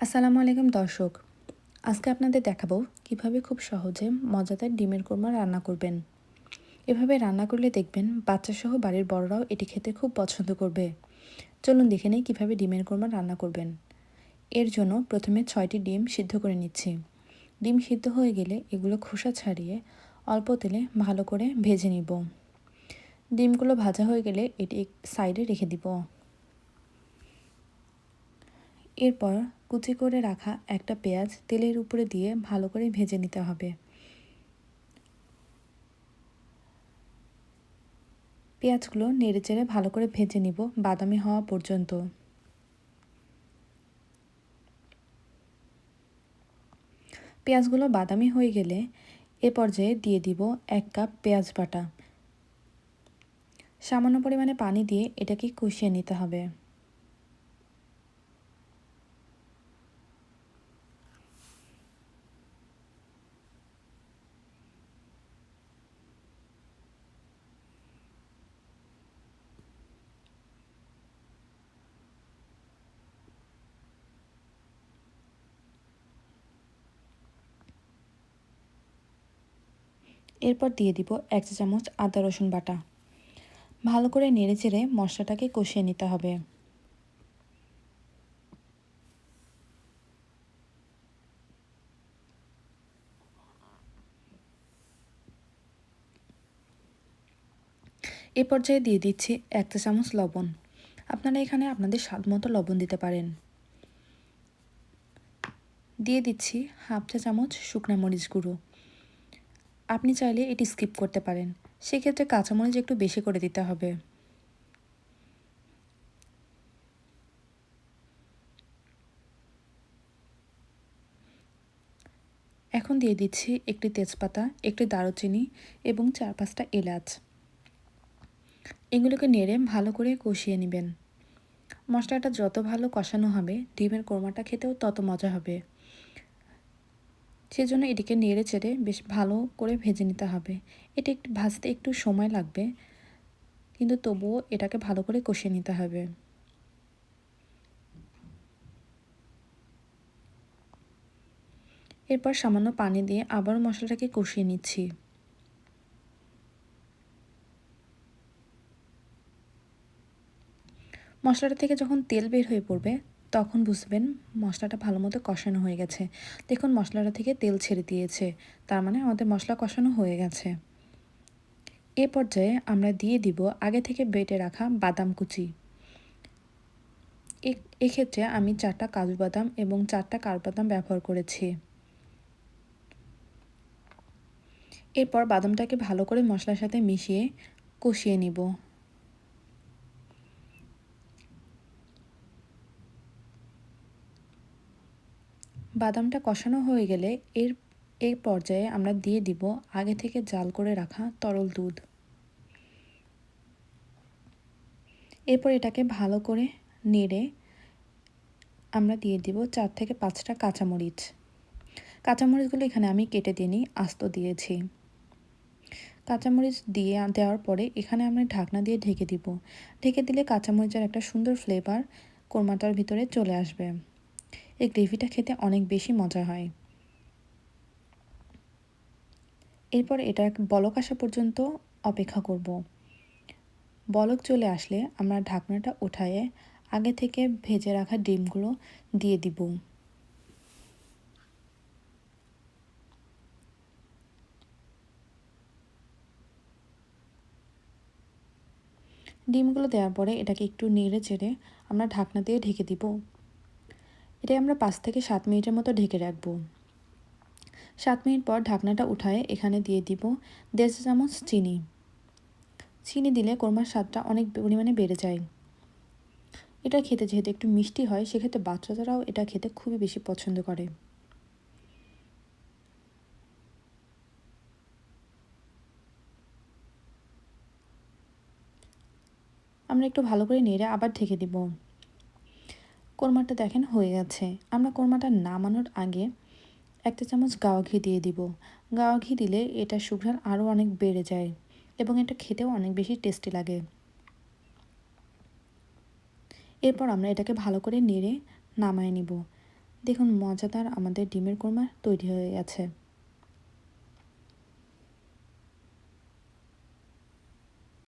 আসসালামু আলাইকুম দর্শক। আজকে আপনাদের দেখাবো কিভাবে খুব সহজে মজাদার ডিমের কোরমা রান্না করবেন। এভাবে রান্না করলে দেখবেন বাচ্চাসহ বাড়ির বড়রাও এটি খেতে খুব পছন্দ করবে। চলুন দেখে নেই কীভাবে ডিমের কোরমা রান্না করবেন। এর জন্য প্রথমে 6টি ডিম সিদ্ধ করে নিচ্ছি। ডিম সিদ্ধ হয়ে গেলে এগুলো খোসা ছাড়িয়ে অল্প তেলে ভালো করে ভেজে নিব। ডিমগুলো ভাজা হয়ে গেলে এটি সাইডে রেখে দিব। এরপর কুচি করে রাখা একটা পেঁয়াজ তেলের উপরে দিয়ে ভালো করে ভেজে নিতে হবে। পেঁয়াজগুলো নেড়েচেড়ে ভালো করে ভেজে নিব বাদামি হওয়া পর্যন্ত। পেঁয়াজগুলো বাদামি হয়ে গেলে এ পর্যায়ে দিয়ে দিব 1 কাপ পেঁয়াজ বাটা। সামান্য পরিমাণে পানি দিয়ে এটাকে কষিয়ে নিতে হবে। এরপর দিয়ে দিব 1 চা চামচ আদা রসুন বাটা। ভালো করে নেড়েচেড়ে মশলাটাকে কষিয়ে নিতে হবে। এ পর্যায়ে দিয়ে দিচ্ছি 1 চা চামচ লবণ। আপনারা এখানে আপনাদের স্বাদ মতো লবণ দিতে পারেন। দিয়ে দিচ্ছি হাফ চা চামচ শুকনা মরিচ গুঁড়ো। আপনি চাইলে এটি স্কিপ করতে পারেন, সেক্ষেত্রে কাঁচামরিচ একটু বেশি করে দিতে হবে। এখন দিয়ে দিচ্ছি একটি তেজপাতা, একটি দারুচিনি এবং 4-5টা এলাচ। এগুলোকে নেড়ে ভালো করে কষিয়ে নেবেন। মশলাটা যত ভালো কষানো হবে ডিমের কোরমাটা খেতেও তত মজা হবে। সেজন্য এটিকে নেড়ে চেড়ে বেশ ভালো করে ভেজে নিতে হবে। এটি একটু ভাজতে একটু সময় লাগবে, কিন্তু তবুও এটাকে ভালো করে কষিয়ে নিতে হবে। এরপর সামান্য পানি দিয়ে আবারও মশলাটাকে কষিয়ে নিচ্ছি। মশলাটা থেকে যখন তেল বের হয়ে পড়বে তখন বুঝবেন মশলাটা ভালো মতো কষানো হয়ে গেছে। দেখুন মশলাটা থেকে তেল ছেড়ে দিয়েছে, তার মানে আমাদের মশলা কষানো হয়ে গেছে। এ পর্যায়ে আমরা দিয়ে দিব আগে থেকে বেটে রাখা বাদাম কুচি। এক্ষেত্রে আমি 4টা কাজু বাদাম এবং 4টা কাঠবাদাম ব্যবহার করেছি। এরপর বাদামটাকে ভালো করে মশলার সাথে মিশিয়ে কষিয়ে নিব। বাদামটা কষানো হয়ে গেলে এই পর্যায়ে আমরা দিয়ে দিব আগে থেকে জাল করে রাখা তরল দুধ। এরপর এটাকে ভালো করে নেড়ে আমরা দিয়ে দিব 4 থেকে 5টা কাঁচামরিচ। কাঁচামরিচগুলো এখানে আমি কেটে দিইনি, আস্ত দিয়েছি। কাঁচামরিচ দেওয়ার পরে এখানে আমরা ঢাকনা দিয়ে ঢেকে দিব। ঢেকে দিলে কাঁচামরিচের একটা সুন্দর ফ্লেভার কোরমাটার ভিতরে চলে আসবে। এই গ্রেভিটা খেতে অনেক বেশি মজা হয়। এরপর এটা বলক আসা পর্যন্ত অপেক্ষা করব। বলক চলে আসলে আমরা ঢাকনাটা উঠায়ে আগে থেকে ভেজে রাখা ডিমগুলো দিয়ে দিব। ডিমগুলো দেওয়ার পরে এটাকে একটু নেড়ে চেড়ে আমরা ঢাকনা দিয়ে ঢেকে দিব। এটা আমরা 5 থেকে 7 মিনিটের মতো ঢেকে রাখবো। 7 মিনিট পর ঢাকনাটা উঠায়ে এখানে দিয়ে দিব 1.5 চা চামচ চিনি। চিনি দিলে কোরমার স্বাদটা অনেক পরিমাণে বেড়ে যায়। এটা খেতে যেহেতু একটু মিষ্টি হয়, সেক্ষেত্রে বাচ্চারাও এটা খেতে খুবই বেশি পছন্দ করে। আমরা একটু ভালো করে নেড়ে আবার ঢেকে দিব। কোরমাটা দেখেন হয়ে গেছে। আমরা কোরমাটা নামানোর আগে 1 চা চামচ গাওয়া ঘি দিয়ে দিব। গাওয়া ঘি দিলে এটা সুঘ্রাণ আরও অনেক বেড়ে যায় এবং এটা খেতেও অনেক বেশি টেস্টি লাগে। এরপর আমরা এটাকে ভালো করে নেড়ে নামায় নিব। দেখুন মজাদার আমাদের ডিমের কোরমা তৈরি হয়ে গেছে।